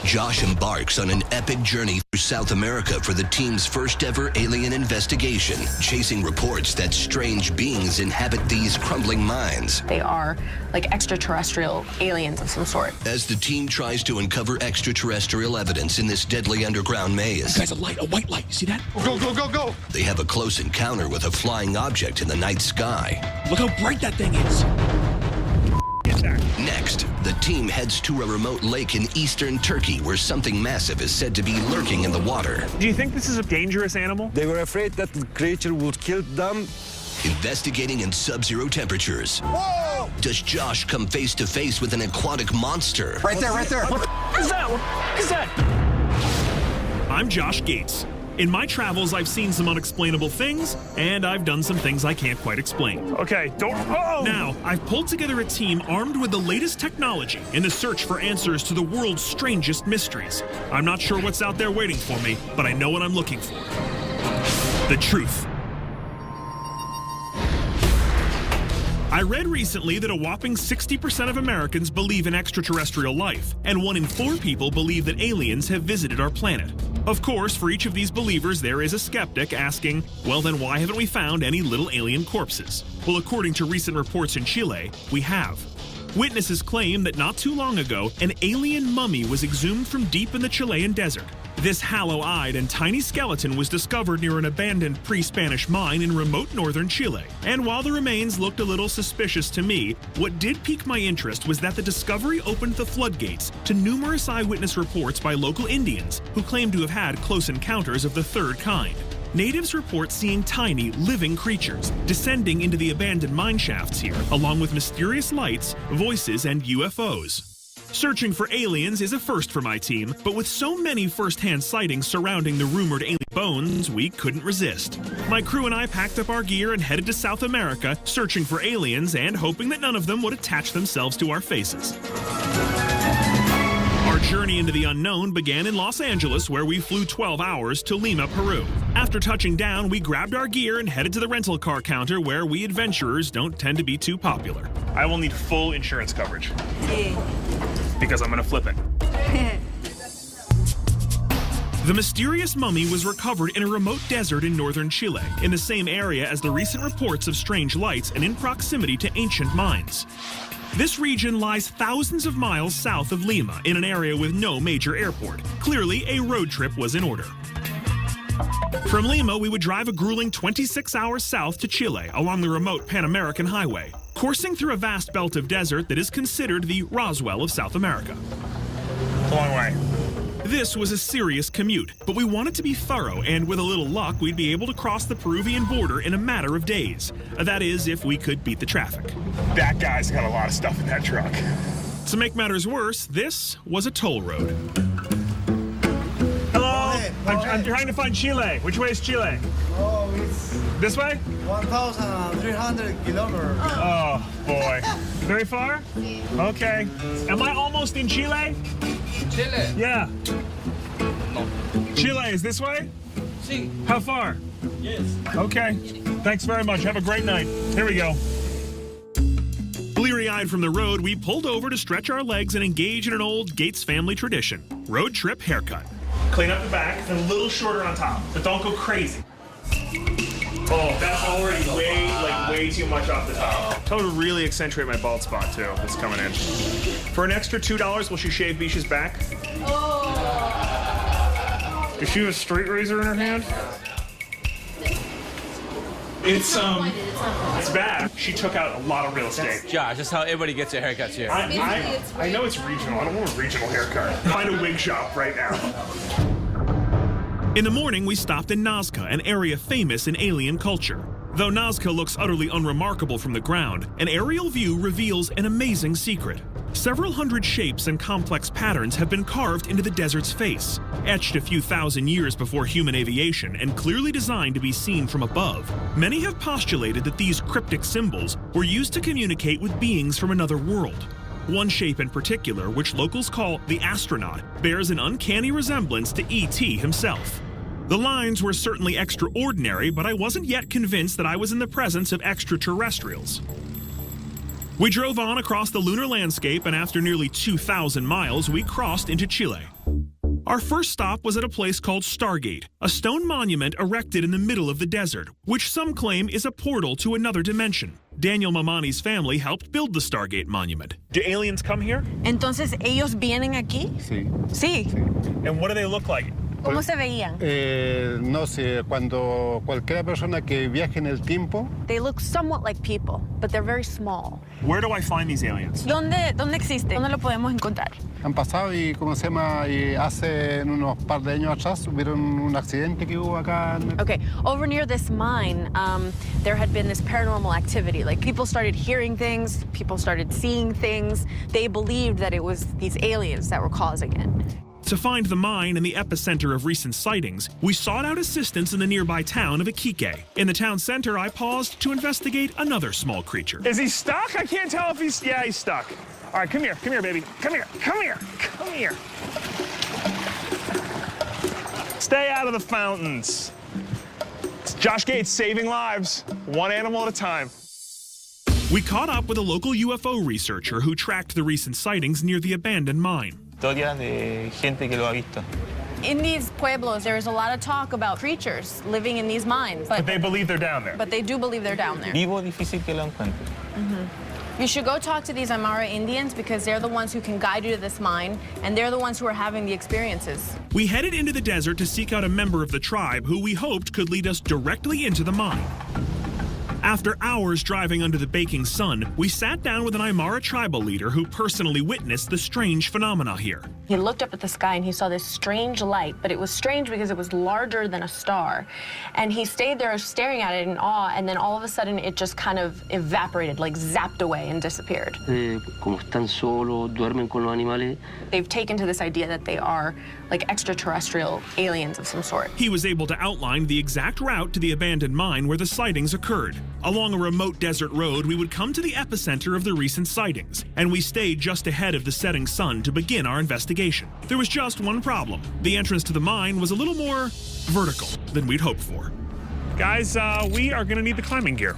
Josh embarks on an epic journey through South America for the team's first ever alien investigation, chasing reports that strange beings inhabit these crumbling mines. They are like extraterrestrial aliens of some sort. As the team tries to uncover extraterrestrial evidence in this deadly underground maze. Guys, a white light. You see that? Go, go, go, go! They have a close encounter with a flying object in the night sky. Look how bright that thing is. Next, the team heads to a remote lake in eastern Turkey where something massive is said to be lurking in the water. Do you think this is a dangerous animal? They were afraid that the creature would kill them. Investigating in sub-zero temperatures. Whoa! Does Josh come face to face with an aquatic monster? Right there, right there. What is that? What is that? I'm Josh Gates. In my travels, I've seen some unexplainable things, and I've done some things I can't quite explain. Okay, don't. Oh! Now, I've pulled together a team armed with the latest technology in the search for answers to the world's strangest mysteries. I'm not sure what's out there waiting for me, but I know what I'm looking for. The truth. I read recently that a whopping 60% of Americans believe in extraterrestrial life, and 1 in 4 people believe that aliens have visited our planet. Of course, for each of these believers, there is a skeptic asking, well then why haven't we found any little alien corpses? Well, according to recent reports in Chile, we have. Witnesses claim that not too long ago, an alien mummy was exhumed from deep in the Chilean desert. This hollow-eyed and tiny skeleton was discovered near an abandoned pre-Spanish mine in remote northern Chile. And while the remains looked a little suspicious to me, what did pique my interest was that the discovery opened the floodgates to numerous eyewitness reports by local Indians who claim to have had close encounters of the third kind. Natives report seeing tiny, living creatures descending into the abandoned mine shafts here, along with mysterious lights, voices, and UFOs. Searching for aliens is a first for my team, but with so many first-hand sightings surrounding the rumored alien bones, we couldn't resist. My crew and I packed up our gear and headed to South America, searching for aliens and hoping that none of them would attach themselves to our faces. Our journey into the unknown began in Los Angeles, where we flew 12 hours to Lima, Peru. After touching down, we grabbed our gear and headed to the rental car counter, where we adventurers don't tend to be too popular. I will need full insurance coverage. Because I'm gonna flip it. The mysterious mummy was recovered in a remote desert in northern Chile, in the same area as the recent reports of strange lights and in proximity to ancient mines. This region lies thousands of miles south of Lima, in an area with no major airport. Clearly, a road trip was in order. From Lima, we would drive a grueling 26 hours south to Chile along the remote Pan-American Highway, coursing through a vast belt of desert that is considered the Roswell of South America. It's a long way. This was a serious commute, but we wanted to be thorough, and with a little luck, we'd be able to cross the Peruvian border in a matter of days. That is, if we could beat the traffic. That guy's got a lot of stuff in that truck. To make matters worse, this was a toll road. Hello? I'm trying to find Chile. Which way is Chile? Oh, it's This way? 1,300 kilometers. Oh, boy. Very far? Okay. Am I almost in Chile? Chile? Yeah. No. Chile is this way? Sí. How far? Yes. Okay. Thanks very much. Have a great night. Here we go. Bleary-eyed from the road, we pulled over to stretch our legs and engage in an old Gates family tradition: road trip haircut. Clean up the back and a little shorter on top, but don't go crazy. Oh, that's already way too much off the top. Tell her to really accentuate my bald spot too. That's coming in. For an extra $2, will she shave Bisha's back? Oh. Does she have a straight razor in her hand? It's bad. She took out a lot of real estate. Josh, that's how everybody gets their haircuts here. I know it's regional. I don't want a regional haircut. Find a wig shop right now. In the morning, we stopped in Nazca, an area famous in alien culture. Though Nazca looks utterly unremarkable from the ground, an aerial view reveals an amazing secret. Several hundred shapes and complex patterns have been carved into the desert's face, etched a few thousand years before human aviation and clearly designed to be seen from above. Many have postulated that these cryptic symbols were used to communicate with beings from another world. One shape in particular, which locals call the astronaut, bears an uncanny resemblance to E.T. himself. The lines were certainly extraordinary, but I wasn't yet convinced that I was in the presence of extraterrestrials. We drove on across the lunar landscape, and after nearly 2,000 miles, we crossed into Chile. Our first stop was at a place called Stargate, a stone monument erected in the middle of the desert, which some claim is a portal to another dimension. Daniel Mamani's family helped build the Stargate monument. Do aliens come here? Entonces, ¿ellos vienen aquí? Sí. Sí. And what do they look like? ¿Cómo se veían? No sé, cuando cualquier persona que viaje en el tiempo, They look somewhat like people, but they're very small. Where do I find these aliens? ¿Dónde existe? ¿Dónde lo podemos encontrar? han pasado y, ¿cómo se llama? Y hace unos par de años atrás hubieron un accidente que hubo acá. Okay, over near this mine, there had been this paranormal activity. Like, people started hearing things, people started seeing things. They believed that it was these aliens that were causing it. To find the mine and the epicenter of recent sightings, we sought out assistance in the nearby town of Iquique. In the town center, I paused to investigate another small creature. Is he stuck? I can't tell if he's... Yeah, he's stuck. All right, come here, baby. Come here. Stay out of the fountains. It's Josh Gates saving lives, one animal at a time. We caught up with a local UFO researcher who tracked the recent sightings near the abandoned mine. Historia de gente que lo ha visto. In these pueblos, there is a lot of talk about creatures living in these mines. But they believe they're down there. But they do believe they're down there. Vivo, difícil que lo encuentre. You should go talk to these Aymara Indians because they're the ones who can guide you to this mine, and they're the ones who are having the experiences. We headed into the desert to seek out a member of the tribe who we hoped could lead us directly into the mine. After hours driving under the baking sun, we sat down with an Aymara tribal leader who personally witnessed the strange phenomena here. He looked up at the sky and he saw this strange light, but it was strange because it was larger than a star. And he stayed there staring at it in awe, and then all of a sudden it just kind of evaporated, like zapped away and disappeared. Como están solos, duermen con los animales. They've taken to this idea that they are like extraterrestrial aliens of some sort. He was able to outline the exact route to the abandoned mine where the sightings occurred. Along a remote desert road, we would come to the epicenter of the recent sightings, and we stayed just ahead of the setting sun to begin our investigation. There was just one problem. The entrance to the mine was a little more vertical than we'd hoped for. Guys, we are gonna need the climbing gear.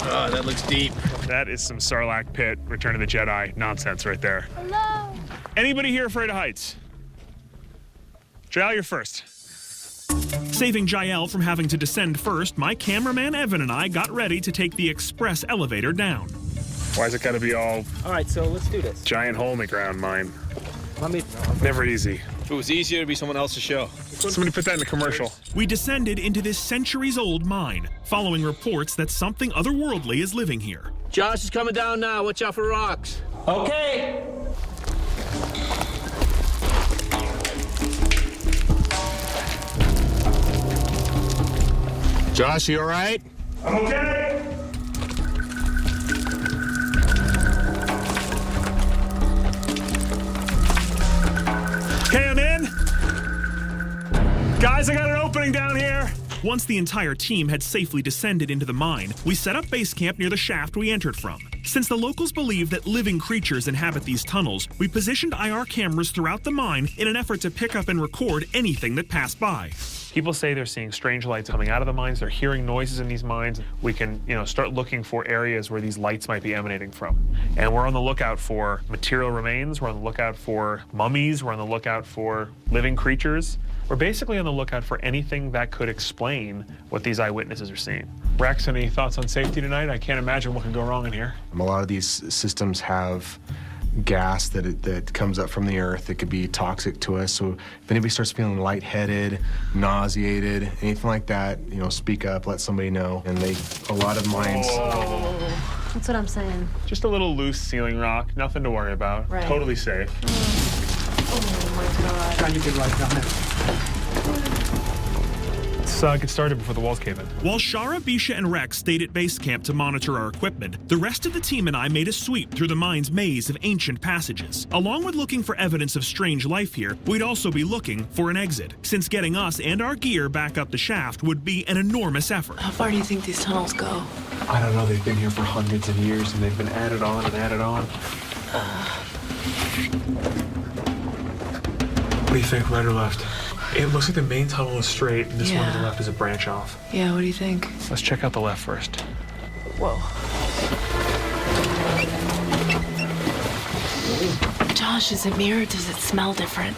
Oh, that looks deep. That is some Sarlacc pit, Return of the Jedi nonsense right there. Hello. Anybody here afraid of heights? Jael, you're first. Saving Jael from having to descend first, my cameraman Evan and I got ready to take the express elevator down. Why's it gotta be all All right, so let's do this. giant hole in the ground mine? Let me. Never easy. If it was easier, it'd be someone else's show. Somebody put that in the commercial. We descended into this centuries-old mine, following reports that something otherworldly is living here. Josh is coming down now. Watch out for rocks. Okay. Josh, you all right? I'm okay. Okay, I'm in. Guys, I got an opening down here. Once the entire team had safely descended into the mine, we set up base camp near the shaft we entered from. Since the locals believe that living creatures inhabit these tunnels, we positioned IR cameras throughout the mine in an effort to pick up and record anything that passed by. People say they're seeing strange lights coming out of the mines. They're hearing noises in these mines. We can, start looking for areas where these lights might be emanating from. And we're on the lookout for material remains. We're on the lookout for mummies. We're on the lookout for living creatures. We're basically on the lookout for anything that could explain what these eyewitnesses are seeing. Rex, any thoughts on safety tonight? I can't imagine what could go wrong in here. A lot of these systems have gas that comes up from the earth that could be toxic to us. So if anybody starts feeling lightheaded, nauseated, anything like that, speak up, let somebody know. And a lot of mines. Oh. That's what I'm saying. Just a little loose ceiling rock, nothing to worry about. Right. Totally safe. Oh my God. You can write down there. Let's get started before the walls cave in. While Shara, Bisha, and Rex stayed at base camp to monitor our equipment, the rest of the team and I made a sweep through the mine's maze of ancient passages. Along with looking for evidence of strange life here, we'd also be looking for an exit, since getting us and our gear back up the shaft would be an enormous effort. How far do you think these tunnels go? I don't know. They've been here for hundreds of years, and they've been added on and added on. What do you think, right or left? It looks like the main tunnel is straight, and this one to the left is a branch off. Yeah, what do you think? Let's check out the left first. Whoa. Josh, is it me or does it smell different?